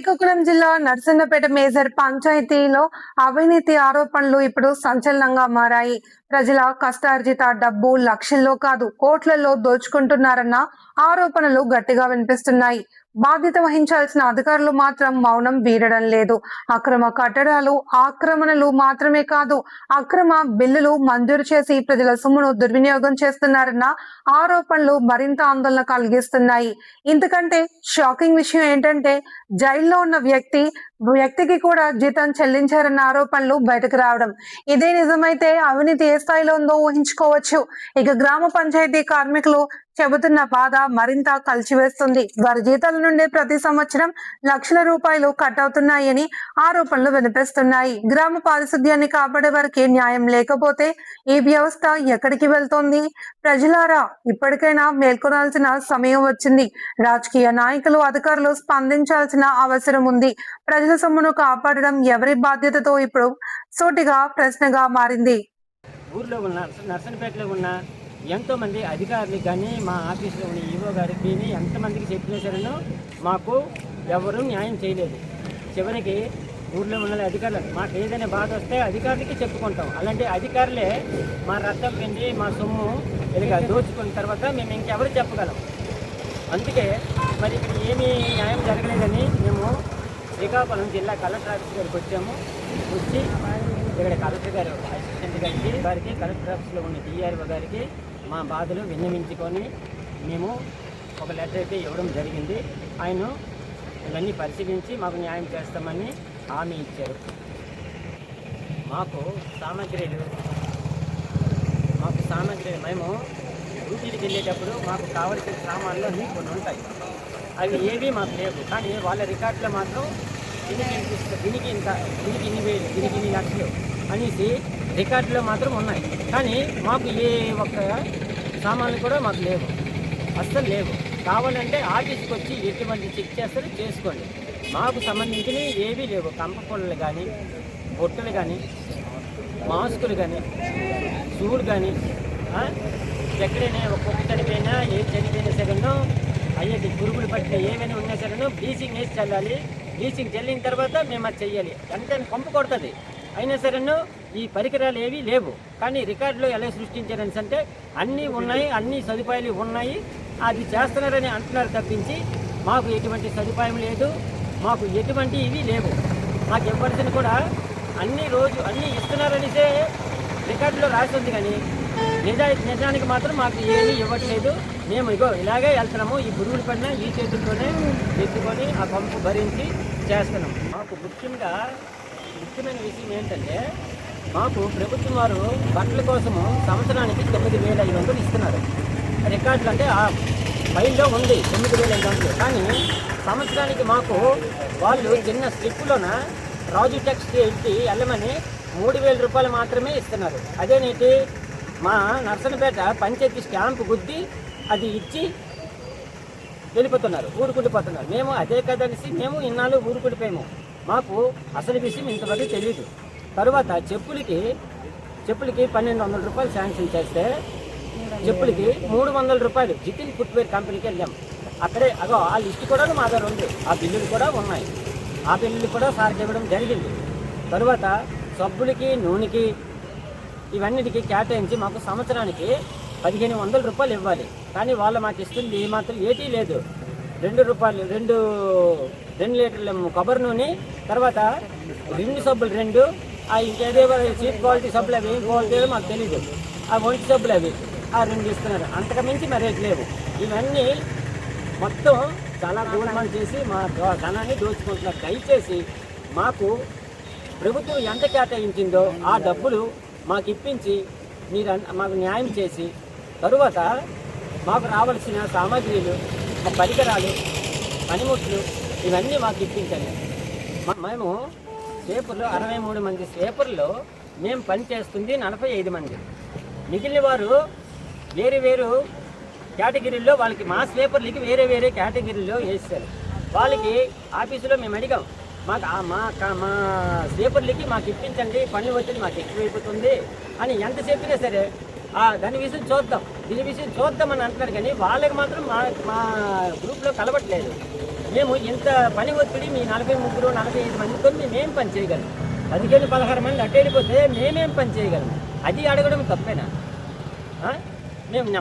శ్రీకాకుళం జిల్లా నర్సన్నపేట మేజర్ పంచాయతీలో అవినీతి ఆరోపణలు ఇప్పుడు సంచలనంగా మారాయి. ప్రజల కష్టార్జిత డబ్బు లక్షల్లో కాదు కోట్లలో దోచుకుంటున్నారన్న ఆరోపణలు గట్టిగా వినిపిస్తున్నాయి. బాధ్యత వహించాల్సిన అధికారులు మాత్రం మౌనం వీడడం లేదు. అక్రమ కట్టడాలు, ఆక్రమణలు మాత్రమే కాదు, అక్రమ బిల్లులు మంజూరు చేసి ప్రజల సొమ్మును దుర్వినియోగం చేస్తున్నారన్న ఆరోపణలు మరింత ఆందోళన కలిగిస్తున్నాయి. ఇంతకంటే షాకింగ్ విషయం ఏంటంటే జైల్లో ఉన్న వ్యక్తికి కూడా జీతం చెల్లించారన్న ఆరోపణలు బయటకు రావడం. ఇదే నిజమైతే అవినీతి ఏ స్థాయిలో ఉందో ఊహించుకోవచ్చు. ఇక గ్రామ పంచాయతీ కార్మికులు చెబుతున్న బాధ మరింత కలిచివేస్తుంది. వారి జీతాల నుండి ప్రతి సంవత్సరం లక్షల రూపాయలు కట్ అవుతున్నాయని ఆరోపణలు వినిపిస్తున్నాయి. గ్రామ పారిశుద్ధ్యాన్ని కాపాడే వారికి న్యాయం లేకపోతే ఈ వ్యవస్థ ఎక్కడికి వెళ్తోంది? ప్రజలారా, ఇప్పటికైనా మేల్కొనాల్సిన సమయం వచ్చింది. రాజకీయ నాయకులు, అధికారులు స్పందించాల్సిన అవసరం ఉంది. ప్రజల సొమ్మును కాపాడడం ఎవరి బాధ్యతతో ఇప్పుడు సూటిగా ప్రశ్నగా మారింది. ఊర్లో ఉన్న నర్సన్నపేటలో ఉన్న ఎంతోమంది అధికారులు కానీ మా ఆఫీసులో ఉన్న ఈవో గారికి ఎంతమందికి చెప్పినా సరేనో మాకు ఎవరూ న్యాయం చేయలేదు. చివరికి ఊర్లో ఉన్న అధికారులు మాకు ఏదైనా బాధ వస్తే అధికారులకి చెప్పుకుంటాం. అలాంటి అధికారులే మా రక్తం పిండి మా సొమ్ము ఇలాగ దోచుకున్న తర్వాత మేము ఇంకెవరు చెప్పగలం. అందుకే మరి ఇక్కడ ఏమీ న్యాయం జరగలేదని మేము శ్రీకాకుళం జిల్లా కలెక్టర్ ఆఫీస్ గారికి వచ్చి ఇక్కడ కలెక్టర్ గారు అసిస్టెంట్ గారికి కలెక్టర్ ఆఫీస్లో ఉన్న డిఆర్ఓ గారికి మా బాధలు విన్నవించుకొని మేము ఒక లెటర్ అయితే ఇవ్వడం జరిగింది. ఆయన ఇవన్నీ పరిశీలించి మాకు న్యాయం చేస్తామని హామీ ఇచ్చారు. మాకు సామాగ్రిలు మేము డ్యూటీకి వెళ్ళేటప్పుడు మాకు కావలసిన సామాన్లు అన్నీ కొన్ని ఉంటాయి. అవి ఏవి మాకు లేవు. కానీ వాళ్ళ రికార్డులో మాత్రం దీనికి ఇన్ని వేలు, దీనికి ఇన్ని లక్షలు అనేసి రికార్డులో మాత్రం ఉన్నాయి. కానీ మాకు ఏ ఒక్క సామాన్లు కూడా మాకు లేవు, అస్సలు లేవు. కావాలంటే ఆఫీస్కి వచ్చి ఎటువంటి చెక్ చేస్తారో చేసుకోండి. మాకు సంబంధించినవి ఏవీ లేవు. కంప పొలలు కానీ, బొట్టలు కానీ, మాస్కులు కానీ, షూలు కానీ, ఎక్కడైనా ఒక్కొక్క చనిపోయినా ఏది చనిపోయినా సరేనో అయ్యేది పురుగులు పట్టిన ఏమైనా ఉన్నా సరేనో బ్లీచింగ్ వేసి చల్లాలి. బ్లీచింగ్ చల్లిన తర్వాత మేము అది చెయ్యాలి. అంటే పంపు కొడుతుంది. అయినా సరేనో ఈ పరికరాలు ఏవి లేవు. కానీ రికార్డులో ఎలా సృష్టించారని అంటే అన్నీ ఉన్నాయి, అన్ని సదుపాయాలు ఉన్నాయి, అది చేస్తున్నారని అంటున్నారు తప్పించి మాకు ఎటువంటి సదుపాయం లేదు, మాకు ఎటువంటి ఇవి లేవు. మాకు ఇవ్వాల్సిన కూడా అన్నీ ఇస్తున్నారనిసే రికార్డులో రాసి ఉంది. కానీ నిజానికి మాత్రం మాకు ఏమీ ఇవ్వట్లేదు. మేము ఇలాగే వెళ్తున్నాము. ఈ పురుగులు పడిన ఈ చేతులతోనే ఎత్తుకొని ఆ పంపు భరించి చేస్తున్నాం. మాకు ముఖ్యమైన విషయం ఏంటంటే మాకు ప్రభుత్వం వారు బట్టల కోసము సంవత్సరానికి 9,500 ఇస్తున్నారు. రికార్డులు అంటే ఆ ఫైల్లో ఉంది 9,500. కానీ సంవత్సరానికి మాకు వాళ్ళు చిన్న స్లిప్లోన రాజు ట్యాక్స్ వెళ్ళమని 3,000 రూపాయలు మాత్రమే ఇస్తున్నారు. అదేనేటి మా నర్సన్నపేట పంచాయతీ స్టాంపు గుద్ది అది ఇచ్చి వెళ్ళిపోతున్నారు, ఊరుకుండిపోతున్నారు. మేము అదే కదలిసి మేము ఇన్నాళ్ళు ఊరుకుండిపోయాము. మాకు అసలు విషయం ఇంతవరకు తెలియదు. తరువాత చెప్పులకి 1,200 రూపాయలు శాంక్షన్ చేస్తే చెప్పులకి 300 రూపాయలు జితిన్ ఫుట్వేర్ కంపెనీకి వెళ్ళాం. అక్కడే ఆ లిస్టు కూడా మా దగ్గర ఉంది, ఆ బిల్లులు కూడా ఉన్నాయి. ఆ బిల్లులు కూడా సార్ ఇవ్వడం జరిగింది. తరువాత సబ్బులకి, నూనెకి, ఇవన్నిటికీ కేటాయించి మాకు సంవత్సరానికి 1,500 రూపాయలు ఇవ్వాలి. కానీ వాళ్ళు మాకు ఇస్తుంది మాత్రం ఏటీ లేదు. 2 రూపాయలు 2 లీటర్ల కొబ్బరి నూనె, తర్వాత 2 సబ్బులు 2, ఇంకేదో చీప్ క్వాలిటీ సబ్బులు అవి ఏం క్వాలిటీ మాకు తెలీదు. ఆ ఒంటి సబ్బులు అవి 2 ఇస్తున్నారు. అంతకుమించి మరి రేట్ లేవు. ఇవన్నీ మొత్తం చాలా గోల్మాల్ చేసి మా ధనాన్ని దోచుకుంటున్నారు. దయచేసి ప్రభుత్వం ఎంత కేటాయించిందో ఆ డబ్బులు మాకు ఇప్పించి మాకు న్యాయం చేసి తరువాత మాకు రావాల్సిన సామాగ్రిలు, పరికరాలు, పనిముట్లు ఇవన్నీ మాకు ఇప్పించండి. మేము స్లేపర్లో 63 మంది స్లేపర్లో మేము పనిచేస్తుంది 45 మంది. మిగిలిన వారు వేరు కేటగిరీల్లో వాళ్ళకి మా స్లేపర్లకి వేరే కేటగిరీలో వేస్తారు. వాళ్ళకి ఆఫీసులో మేము అడిగాం, మా స్లీపర్లకి మాకు ఇప్పించండి, పన్ను వచ్చి మాకు ఎక్కువైపోతుంది అని ఎంత చెప్పినా సరే దీని విషయం చూద్దామని అంటున్నారు. కానీ వాళ్ళకి మాత్రం మా గ్రూప్లో కలవట్లేదు. మేము ఇంత పని ఒత్తిడి మీ 43, 45 మందితో మేమేం పని చేయగలం? 15, 16 మంది అటు వెళ్ళిపోతే మేమేం పని చేయగలం? అది అడగడం తప్పేనా?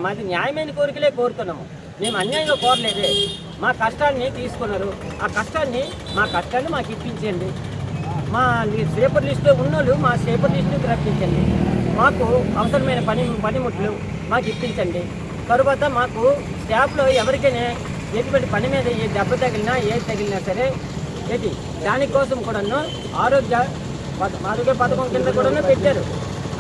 మాది న్యాయమైన కోరికలే కోరుతున్నాము. మేము అన్యాయంగా కోరలేదే. మా కష్టాన్ని తీసుకున్నారు. మా కష్టాన్ని మాకు ఇప్పించండి. మా స్లీపర్ లిస్టులో ఉన్నోళ్ళు మా స్లీపర్ లిస్టుకి రప్పించండి. మాకు అవసరమైన పనిముట్లు మాకు ఇప్పించండి. తరువాత మాకు స్టాఫ్లో ఎవరికైనా ఎటువంటి పని మీద ఏ దెబ్బ తగిలినా ఏది తగిలినా సరే దానికోసం కూడాను ఆరోగ్య పథకం కింద కూడా పెట్టారు.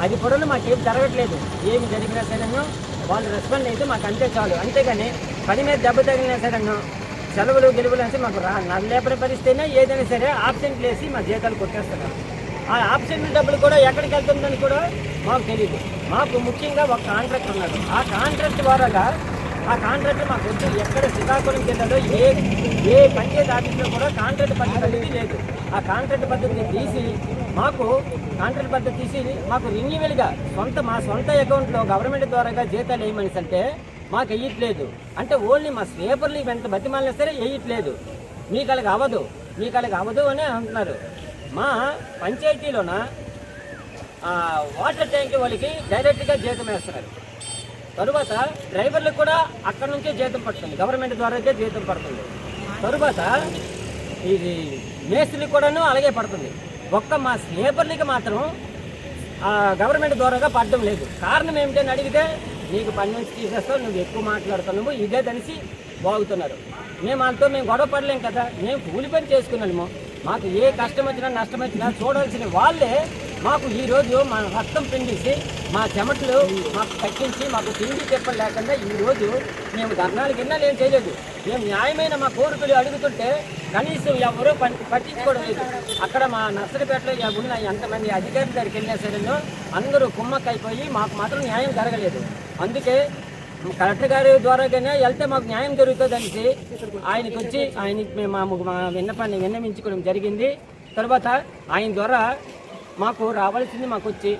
అది కూడా మాకేం జరగట్లేదు. ఏమి జరిగినా సరేనో వాళ్ళు రెస్పాండ్ అయితే మాకు అంతే చాలు. అంతేగాని పని మీద దెబ్బ తగిలినా సరేనో సెలవులు గెలువులు అంటే మాకు లేపని పరిస్థితి ఏదైనా సరే ఆబ్సెంట్లు వేసి మా జీతాలు కొట్టేస్తున్నారు. ఆ ఆబ్సెంట్ డబ్బులు కూడా ఎక్కడికి వెళ్తుందని కూడా మాకు తెలియదు. మాకు ముఖ్యంగా ఒక కాంట్రాక్ట్ ఉన్నారు. ఆ కాంట్రాక్ట్ ద్వారాగా ఆ కాంట్రాక్ట్ మాకు వద్దు. ఎక్కడ శ్రీకాకుళం జిల్లాలో ఏ పంచాయతీ ఆఫీస్లో కూడా కాంట్రాక్ట్ పద్ధతి అనేది లేదు. ఆ కాంట్రాక్ట్ పద్ధతిని తీసి మాకు రెన్యువల్గా మా సొంత అకౌంట్లో గవర్నమెంట్ ద్వారాగా జీతాలు వేయమని అంటే మాకు వేయట్లేదు. అంటే ఓన్లీ మా స్లీపర్లు వెంట బతిమాలినా సరే వేయట్లేదు. మీకు అలాగ అవ్వదు అని అంటున్నారు. మా పంచాయతీలోన వాటర్ ట్యాంక్ వాళ్ళకి డైరెక్ట్గా జీతం వేస్తున్నారు. తరువాత డ్రైవర్లకు కూడా అక్కడ నుంచే జీతం పడుతుంది. గవర్నమెంట్ ద్వారా జీతం పడుతుంది. తరువాత ఇది మేస్త్రికి కూడాను అలాగే పడుతుంది. ఒక్క మా స్లీపర్లకి మాత్రం గవర్నమెంట్ ద్వారాగా పడడం లేదు. కారణం ఏమిటని అడిగితే నీకు పని నుంచి తీసేస్తావు, నువ్వు ఎక్కువ మాట్లాడుతున్నావు, ఇదే తెలిసి బాగుతున్నారు. మేము గొడవ పడలేం కదా. మేము కూలి పని చేసుకున్నాము. మాకు ఏ కష్టం వచ్చినా నష్టం వచ్చినా చూడాల్సిన వాళ్ళే మాకు ఈరోజు మా రక్తం పిండిసి మా చెమటలు మాకు తగ్గించి మాకు తిండి చెప్పలు లేకుండా ఈరోజు మేము ధర్నాలు గిన్నాలు ఏం చేయలేదు. మేము న్యాయమైన మా కోరికలు అడుగుతుంటే కనీసం ఎవరూ పట్టించుకోవడం లేదు. అక్కడ మా నర్సరీపేటలో ఉన్న ఎంతమంది అధికారుల దగ్గరికి వెళ్ళినా సరే అందరూ కుమ్మక్కైపోయి మాకు మాత్రం న్యాయం జరగలేదు. అందుకే కలెక్టర్ గారి ద్వారాగానే వెళ్తే మాకు న్యాయం జరుగుతుందనేసి ఆయనకి వచ్చి మా విన్నపాన్ని విన్నవించుకోవడం జరిగింది. తర్వాత ఆయన ద్వారా మాకు రావాల్సింది మాకు వచ్చి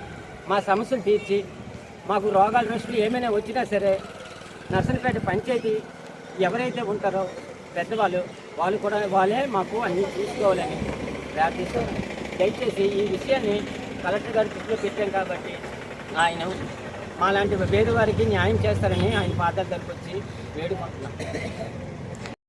మా సమస్యలు తీర్చి మాకు రోగాలు రెస్టులు ఏమైనా వచ్చినా సరే నర్సరీపేట పంచాయతీ ఎవరైతే ఉంటారో పెద్దవాళ్ళు వాళ్ళే మాకు అన్నీ చూసుకోవాలని ప్రార్థిస్తూ దయచేసి ఈ విషయాన్ని కలెక్టర్ గారి దృష్టిలో పెట్టాం కాబట్టి ఆయన మాలాంటి పేదవారికి న్యాయం చేస్తారని ఆయన పాదాల దగ్గరికి వచ్చి వేడుకుంటున్నాం.